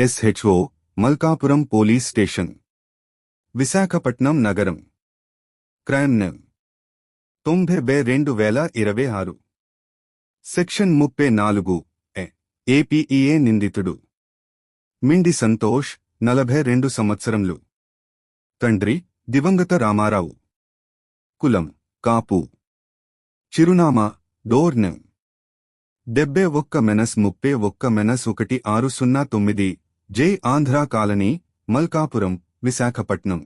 SHO Malkapuram police station Visakhapatnam నగరం crime నెం 90/2026 section 34 APEA నిందితుడు మిండి సంతోష్ 42 సంవత్సరములు తండ్రి దివంగత రామారావు కులం కాపు చిరునామా డోర్ నెం 71-31-1609 జై ఆంధ్రా కాలనీ మల్కాపురం విశాఖపట్నం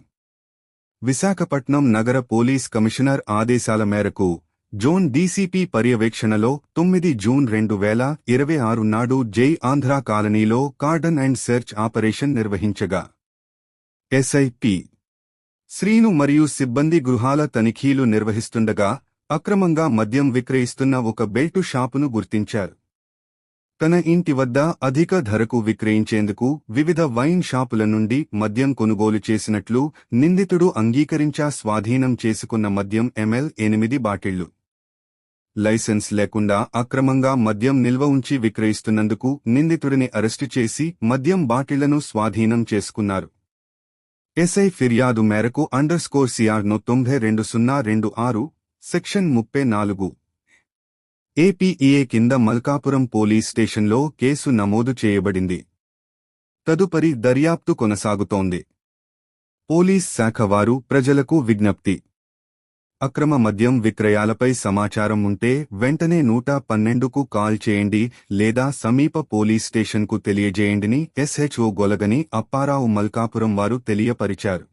విశాఖపట్నం నగర పోలీస్ కమిషనర్ ఆదేశాల మేరకు జోన్ డీసీపీ పర్యవేక్షణలో 9 జూన్ 2026 నాడు జై ఆంధ్రా కాలనీలో కార్డన్ అండ్ సెర్చ్ ఆపరేషన్ నిర్వహించగా ఎస్ఐపి శ్రీను మరియు సిబ్బంది గృహాల తనిఖీలు నిర్వహిస్తుండగా అక్రమంగా మద్యం విక్రయిస్తున్న ఒక బెల్టు షాపును గుర్తించారు. తన ఇంటి వద్ద అధిక ధరకు విక్రయించేందుకు వివిధ వైన్ షాపుల నుండి మద్యం కొనుగోలు చేసినట్లు నిందితుడు అంగీకరించా స్వాధీనం చేసుకున్న మద్యం ML 8 బాటిళ్లు. లైసెన్స్ లేకుండా అక్రమంగా మద్యం నిల్వ ఉంచి విక్రయిస్తున్నందుకు నిందితుడిని అరెస్టు చేసి మద్యం బాటిళ్లను స్వాధీనం చేసుకున్నారు. ఎస్ఐ ఫిర్యాదు మేరకు _CR 92026 సెక్షన్ 34 APEA కింద మల్కాపురం పోలీస్ స్టేషన్లో కేసు నమోదు చేయబడింది. తదుపరి దర్యాప్తు కొనసాగుతోంది. పోలీస్ శాఖ వారు ప్రజలకు విజ్ఞప్తి: అక్రమ మద్యం విక్రయాలపై సమాచారం ఉంటే వెంటనే 112కు కాల్ చేయండి లేదా సమీప పోలీస్ స్టేషన్కు తెలియజేయండిని SHO గొలగని అప్పారావు మల్కాపురం వారు తెలియపరిచారు.